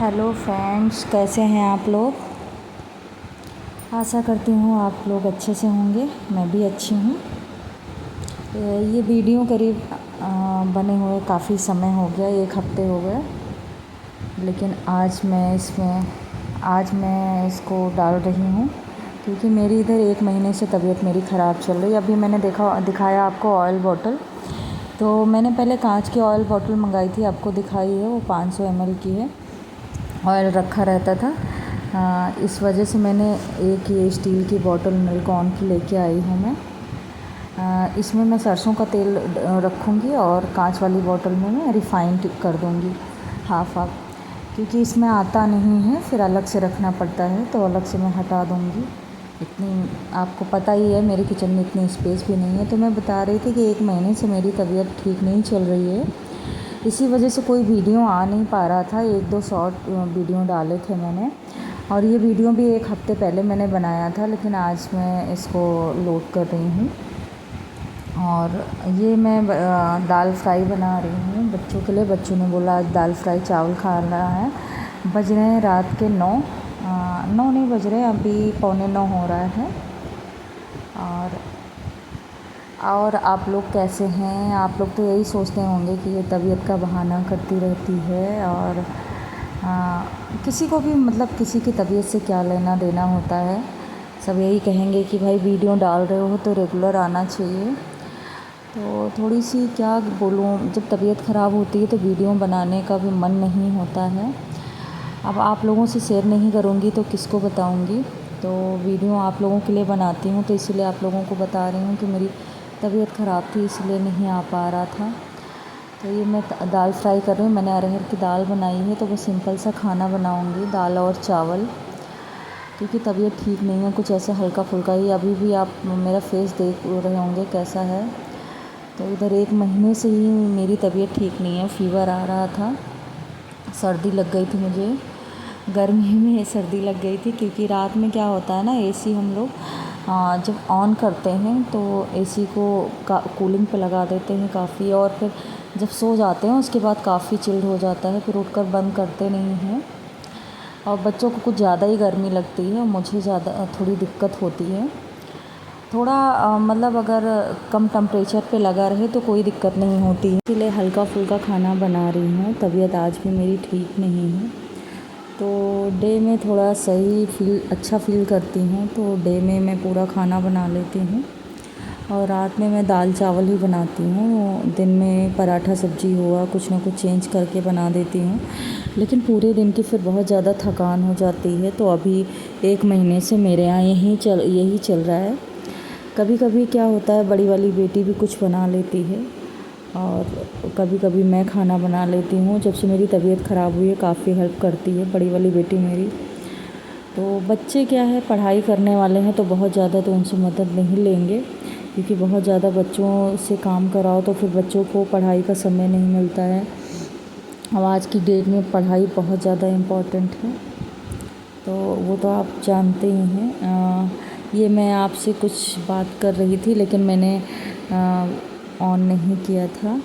Hello friends, कैसे हैं आप लोग। आशा करती हूँ आप लोग अच्छे से होंगे। मैं भी अच्छी हूँ। ये वीडियो करीब बने हुए काफ़ी समय हो गया, 1 हफ़्ते हो गए, लेकिन आज मैं इसको डाल रही हूँ क्योंकि मेरी इधर 1 महीने से तबीयत मेरी ख़राब चल रही है। अभी मैंने दिखाया आपको ऑयल बॉटल, तो मैंने पहले कांच की ऑयल बॉटल मंगाई थी, आपको दिखाई है, वो 500 ml की है। ऑयल रखा रहता था, इस वजह से मैंने एक ये स्टील की बॉटल नलकॉन की लेके आई हूँ मैं। इसमें मैं सरसों का तेल रखूँगी और कांच वाली बॉटल में मैं रिफ़ाइंड कर दूँगी हाफ़ क्योंकि इसमें आता नहीं है, फिर अलग से रखना पड़ता है, तो अलग से मैं हटा दूँगी। इतनी आपको पता ही है मेरे किचन में इतनी स्पेस भी नहीं है। तो मैं बता रही थी कि 1 महीने से मेरी तबीयत ठीक नहीं चल रही है, इसी वजह से कोई वीडियो आ नहीं पा रहा था। 1-2 शॉर्ट वीडियो डाले थे मैंने, और ये वीडियो भी 1 हफ़्ते पहले मैंने बनाया था, लेकिन आज मैं इसको लोड कर रही हूँ। और ये मैं दाल फ्राई बना रही हूँ बच्चों के लिए। बच्चों ने बोला आज दाल फ्राई चावल खाना है। बज रहे हैं रात के 9 नहीं बज रहे, अभी 8:45 हो रहा है। और आप लोग कैसे हैं। आप लोग तो यही सोचते होंगे कि ये तबीयत का बहाना करती रहती है, और किसी को भी मतलब किसी की तबीयत से क्या लेना देना होता है। सब यही कहेंगे कि भाई वीडियो डाल रहे हो तो रेगुलर आना चाहिए। तो थोड़ी सी क्या बोलूँ, जब तबीयत ख़राब होती है तो वीडियो बनाने का भी मन नहीं होता है। अब आप लोगों से शेयर नहीं करूँगी तो किसको बताऊँगी। तो वीडियो आप लोगों के लिए बनाती हूँ, तो इसलिए आप लोगों को बता रही हूँ कि मेरी तबीयत ख़राब थी, इसलिए नहीं आ पा रहा था। तो ये मैं दाल फ्राई कर रही हूँ। मैंने अरहर की दाल बनाई है, तो वो सिंपल सा खाना बनाऊँगी, दाल और चावल, क्योंकि तबीयत ठीक नहीं है, कुछ ऐसे हल्का फुल्का ही। अभी भी आप मेरा फेस देख रहे होंगे कैसा है। तो इधर 1 महीने से ही मेरी तबीयत ठीक नहीं है, फ़ीवर आ रहा था, सर्दी लग गई थी मुझे, गर्मी में सर्दी लग गई थी। क्योंकि रात में क्या होता है ना, एसी हम लोग जब ऑन करते हैं तो एसी को कूलिंग पे लगा देते हैं काफ़ी, और फिर जब सो जाते हैं उसके बाद काफ़ी चिल्ड हो जाता है, फिर उठकर बंद करते नहीं हैं। और बच्चों को कुछ ज़्यादा ही गर्मी लगती है, और मुझे ज़्यादा थोड़ी दिक्कत होती है। थोड़ा मतलब अगर कम टेम्परेचर पे लगा रहे तो कोई दिक्कत नहीं होती है, इसलिए हल्का फुल्का खाना बना रही हूँ। तबीयत आज भी मेरी ठीक नहीं है, तो डे में थोड़ा सही अच्छा फ़ील करती हूँ, तो डे में मैं पूरा खाना बना लेती हूँ, और रात में मैं दाल चावल ही बनाती हूँ। दिन में पराठा सब्ज़ी हुआ, कुछ ना कुछ चेंज करके बना देती हूँ, लेकिन पूरे दिन की फिर बहुत ज़्यादा थकान हो जाती है। तो अभी 1 महीने से मेरे यहाँ यही चल रहा है। कभी कभी क्या होता है, बड़ी वाली बेटी भी कुछ बना लेती है, और कभी कभी मैं खाना बना लेती हूँ। जब से मेरी तबीयत ख़राब हुई है काफ़ी हेल्प करती है बड़ी वाली बेटी मेरी। तो बच्चे क्या है, पढ़ाई करने वाले हैं, तो बहुत ज़्यादा तो उनसे मदद नहीं लेंगे, क्योंकि बहुत ज़्यादा बच्चों से काम कराओ तो फिर बच्चों को पढ़ाई का समय नहीं मिलता है। अब आज की डेट में पढ़ाई बहुत ज़्यादा इम्पोर्टेंट है, तो वो तो आप जानते ही हैं। ये मैं आपसे कुछ बात कर रही थी, लेकिन मैंने ऑन नहीं किया था।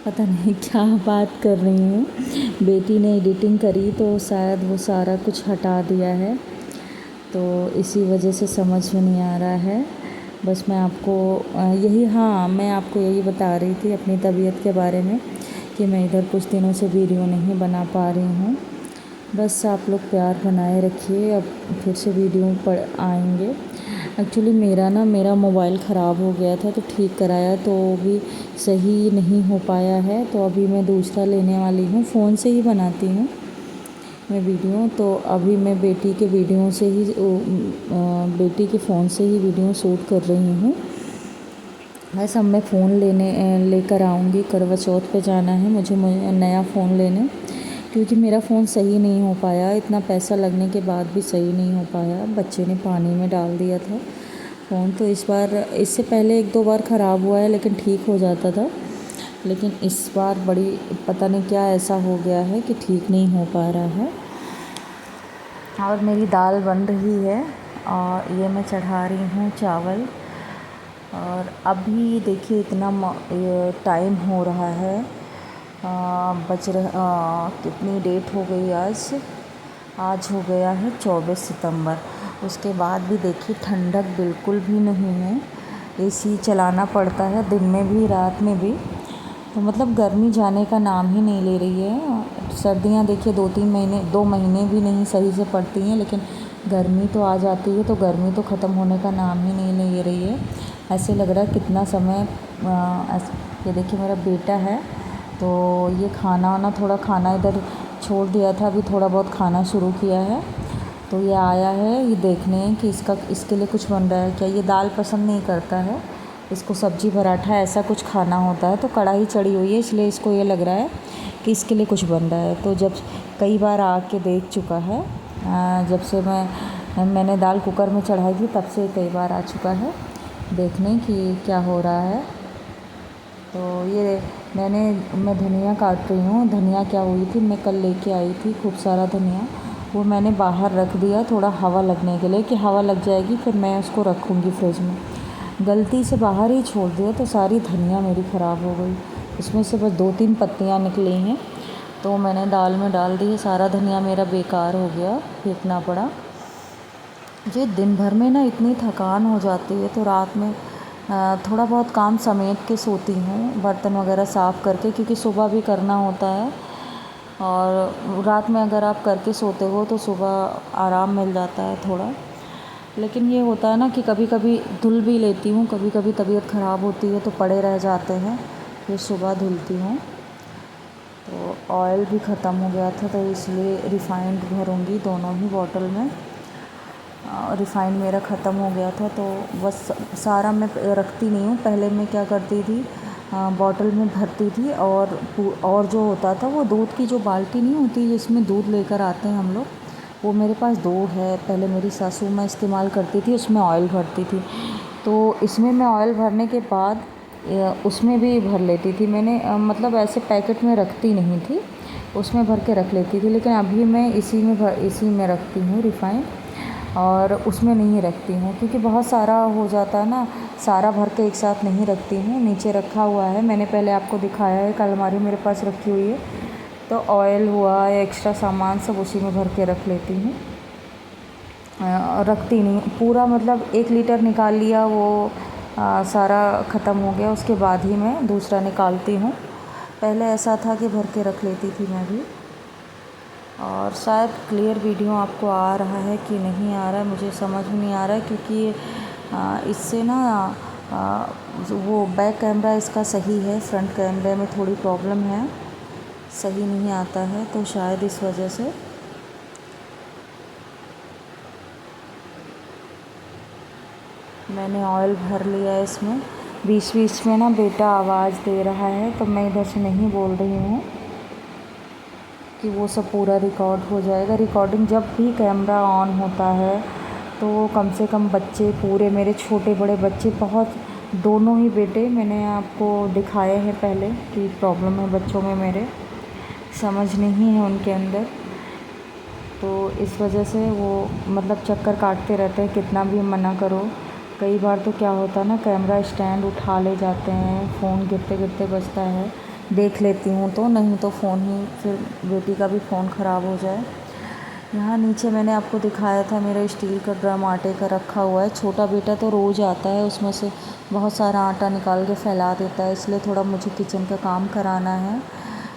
पता नहीं क्या बात कर रही हूँ। बेटी ने एडिटिंग करी तो शायद वो सारा कुछ हटा दिया है, तो इसी वजह से समझ में नहीं आ रहा है। बस मैं आपको मैं आपको यही बता रही थी अपनी तबीयत के बारे में, कि मैं इधर कुछ दिनों से वीडियो नहीं बना पा रही हूँ। बस आप लोग प्यार बनाए रखिए, अब फिर से वीडियो पर आएंगे। एक्चुअली मेरा मोबाइल ख़राब हो गया था, तो ठीक कराया तो भी सही नहीं हो पाया है, तो अभी मैं दूसरा लेने वाली हूँ। फ़ोन से ही बनाती हूँ मैं वीडियो, तो अभी मैं बेटी के फ़ोन से ही वीडियो शूट कर रही हूँ। बस अब मैं फ़ोन लेकर आऊँगी, करवा चौथ पे जाना है मुझे नया फ़ोन लेने, क्योंकि मेरा फ़ोन सही नहीं हो पाया, इतना पैसा लगने के बाद भी सही नहीं हो पाया। बच्चे ने पानी में डाल दिया था फ़ोन, तो इससे पहले 1-2 बार ख़राब हुआ है, लेकिन ठीक हो जाता था। लेकिन इस बार पता नहीं क्या ऐसा हो गया है कि ठीक नहीं हो पा रहा है। और मेरी दाल बन रही है, और ये मैं चढ़ा रही हूँ चावल। और अभी देखिए इतना टाइम हो रहा है, बज रहे कितनी डेट हो गई आज। आज हो गया है 24 सितंबर। उसके बाद भी देखिए ठंडक बिल्कुल भी नहीं है। एसी चलाना पड़ता है दिन में भी रात में भी, तो मतलब गर्मी जाने का नाम ही नहीं ले रही है। सर्दियाँ देखिए 2 महीने भी नहीं सही से पड़ती हैं, लेकिन गर्मी तो आ जाती है, तो गर्मी तो ख़त्म होने का नाम ही नहीं ले रही है। ऐसे लग रहा है कितना समय। ये देखिए मेरा बेटा है, तो ये खाना इधर छोड़ दिया था, अभी थोड़ा बहुत खाना शुरू किया है। तो ये आया है ये देखने कि इसके लिए कुछ बन रहा है क्या। ये दाल पसंद नहीं करता है, इसको सब्जी पराठा ऐसा कुछ खाना होता है। तो कढ़ाई चढ़ी हुई है, इसलिए इसको ये लग रहा है कि इसके लिए कुछ बन रहा है। तो जब कई बार आके देख चुका है, जब से मैंने दाल कुकर में चढ़ाई थी तब से कई बार आ चुका है देखने कि क्या हो रहा है। तो ये मैं धनिया काट रही हूँ। धनिया क्या हुई थी, मैं कल लेके आई थी खूब सारा धनिया, वो मैंने बाहर रख दिया थोड़ा हवा लगने के लिए, कि हवा लग जाएगी फिर मैं उसको रखूँगी फ्रिज में। गलती से बाहर ही छोड़ दिया तो सारी धनिया मेरी ख़राब हो गई। उसमें से बस 2-3 पत्तियाँ निकली हैं, तो मैंने दाल में डाल दी। सारा धनिया मेरा बेकार हो गया, फेंकना पड़ा। जो दिन भर में ना इतनी थकान हो जाती है, तो रात में थोड़ा बहुत काम समेट के सोती हूँ, बर्तन वगैरह साफ़ करके, क्योंकि सुबह भी करना होता है। और रात में अगर आप करके सोते हो तो सुबह आराम मिल जाता है थोड़ा। लेकिन ये होता है ना कि कभी कभी धुल भी लेती हूँ, कभी कभी तबीयत ख़राब होती है तो पड़े रह जाते हैं, फिर सुबह धुलती हूँ। तो ऑयल भी ख़त्म हो गया था, तो इसलिए रिफ़ाइंड भरूँगी दोनों ही बॉटल में। रिफ़ाइंड मेरा ख़त्म हो गया था, तो बस सारा मैं रखती नहीं हूँ। पहले मैं क्या करती थी, बॉटल में भरती थी, और जो होता था वो दूध की जो बाल्टी नहीं होती जिसमें दूध लेकर आते हैं हम लोग, वो मेरे पास 2 है। पहले मेरी सासू माँ इस्तेमाल करती थी, उसमें ऑयल भरती थी। तो इसमें मैं ऑयल भरने के बाद उसमें भी भर लेती थी। मैंने मतलब ऐसे पैकेट में रखती नहीं थी, उसमें भर के रख लेती थी। लेकिन अभी मैं इसी में रखती हूँ रिफ़ाइंड, और उसमें नहीं रखती हूँ, क्योंकि बहुत सारा हो जाता है ना, सारा भर के एक साथ नहीं रखती हूँ। नीचे रखा हुआ है, मैंने पहले आपको दिखाया है, अलमारी मेरे पास रखी हुई है। तो ऑयल हुआ या एक्स्ट्रा सामान सब उसी में भर के रख लेती हूँ। रखती नहीं पूरा, मतलब 1 लीटर निकाल लिया, वो सारा ख़त्म हो गया, उसके बाद ही मैं दूसरा निकालती हूँ। पहले ऐसा था कि भर के रख लेती थी मैं भी। और शायद क्लियर वीडियो आपको आ रहा है कि नहीं आ रहा है, मुझे समझ में नहीं आ रहा है, क्योंकि इससे ना वो बैक कैमरा इसका सही है, फ्रंट कैमरे में थोड़ी प्रॉब्लम है, सही नहीं आता है, तो शायद इस वजह से। मैंने ऑयल भर लिया है इसमें। बीच बीच में ना बेटा आवाज़ दे रहा है, तो मैं इधर से नहीं बोल रही हूँ कि वो सब पूरा रिकॉर्ड हो जाएगा। रिकॉर्डिंग जब भी कैमरा ऑन होता है तो कम से कम बच्चे पूरे, मेरे छोटे बड़े बच्चे बहुत, दोनों ही बेटे मैंने आपको दिखाए हैं पहले कि प्रॉब्लम है बच्चों में मेरे, समझ नहीं है उनके अंदर। तो इस वजह से वो मतलब चक्कर काटते रहते हैं, कितना भी मना करो। कई बार तो क्या होता है ना, कैमरा स्टैंड उठा ले जाते हैं, फ़ोन गिरते गिरते बजता है, देख लेती हूँ तो, नहीं तो फ़ोन ही, फिर बेटी का भी फ़ोन ख़राब हो जाए। यहाँ नीचे मैंने आपको दिखाया था, मेरा स्टील का ड्रम आटे का रखा हुआ है। छोटा बेटा तो रोज़ आता है, उसमें से बहुत सारा आटा निकाल के फैला देता है, इसलिए थोड़ा मुझे किचन का काम कराना है।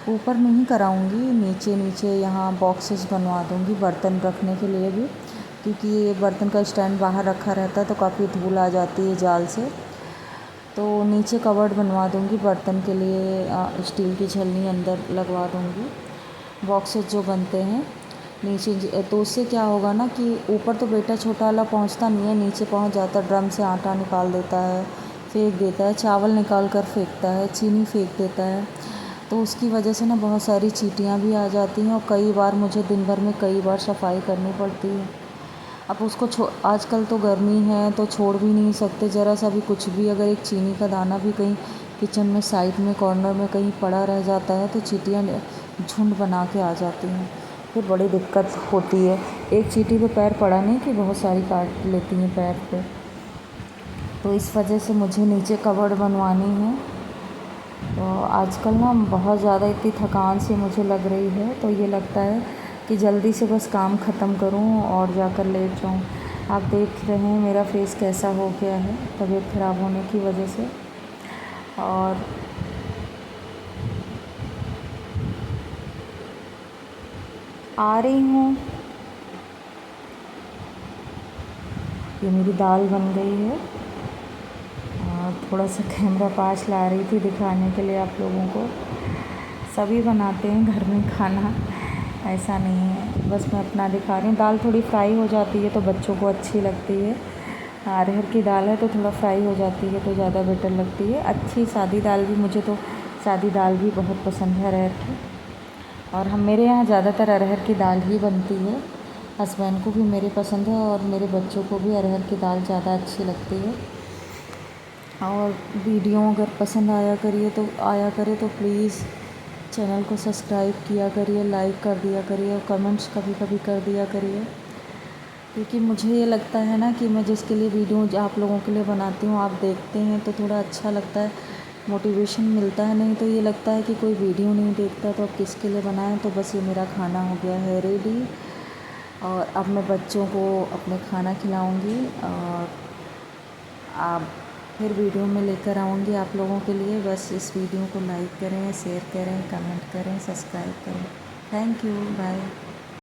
ऊपर नहीं कराऊंगी, नीचे नीचे यहाँ बॉक्सेस बनवा दूँगी बर्तन रखने के लिए भी, क्योंकि ये बर्तन का स्टैंड बाहर रखा रहता है तो काफ़ी धूल आ जाती है जाल से। तो नीचे कवर्ड बनवा दूँगी बर्तन के लिए, स्टील की छलनी अंदर लगवा दूँगी, बॉक्सेस जो बनते हैं नीचे। तो उससे क्या होगा ना कि ऊपर तो बेटा छोटा वाला पहुंचता नहीं है, नीचे पहुंच जाता, ड्रम से आटा निकाल देता है, फेंक देता है, चावल निकाल कर फेंकता है, चीनी फेंक देता है। तो उसकी वजह से ना बहुत सारी चींटियाँ भी आ जाती हैं, और कई बार मुझे दिन भर में कई बार सफाई करनी पड़ती है। अब उसको आजकल तो गर्मी है तो छोड़ भी नहीं सकते, ज़रा सा भी कुछ भी, अगर एक चीनी का दाना भी कहीं किचन में साइड में कॉर्नर में कहीं पड़ा रह जाता है तो चींटियाँ झुंड बना के आ जाती हैं, फिर बड़ी दिक्कत होती है। एक चींटी पे पैर पड़ा नहीं कि बहुत सारी काट लेती हैं पैर पे। तो इस वजह से मुझे नीचे कबर्ड बनवानी है। तो आजकल ना बहुत ज़्यादा इतनी थकान सी मुझे लग रही है, तो ये लगता है कि जल्दी से बस काम ख़त्म करूं और जाकर लेट जाऊं। आप देख रहे हैं मेरा फेस कैसा हो गया है तबीयत ख़राब होने की वजह से। और आ रही हूँ, ये मेरी दाल बन गई है और थोड़ा सा कैमरा पास ला रही थी दिखाने के लिए आप लोगों को। सभी बनाते हैं घर में खाना, ऐसा नहीं है, बस मैं अपना दिखा रही हूँ। दाल थोड़ी फ्राई हो जाती है तो बच्चों को अच्छी लगती है। अरहर की दाल है तो थोड़ा फ्राई हो जाती है तो ज़्यादा बेटर लगती है। अच्छी सादी दाल भी, मुझे तो सादी दाल भी बहुत पसंद है अरहर की। और हम मेरे यहाँ ज़्यादातर अरहर की दाल ही बनती है। हस्बैंड को भी मेरे पसंद है और मेरे बच्चों को भी अरहर की दाल ज़्यादा अच्छी लगती है। और वीडियो अगर पसंद आया करे तो प्लीज़ चैनल को सब्सक्राइब किया करिए, लाइक कर दिया करिए और कमेंट्स कभी कभी कर दिया करिए। क्योंकि मुझे ये लगता है ना कि मैं जिसके लिए वीडियो आप लोगों के लिए बनाती हूँ, आप देखते हैं तो थोड़ा अच्छा लगता है, मोटिवेशन मिलता है। नहीं तो ये लगता है कि कोई वीडियो नहीं देखता तो अब किसके लिए बनाएं। तो बस ये मेरा खाना हो गया है रेडी और अब मैं बच्चों को अपने खाना खिलाऊंगी और आप फिर वीडियो में लेकर आऊँगी आप लोगों के लिए। बस इस वीडियो को लाइक करें, शेयर करें, कमेंट करें, सब्सक्राइब करें। Thank you, bye.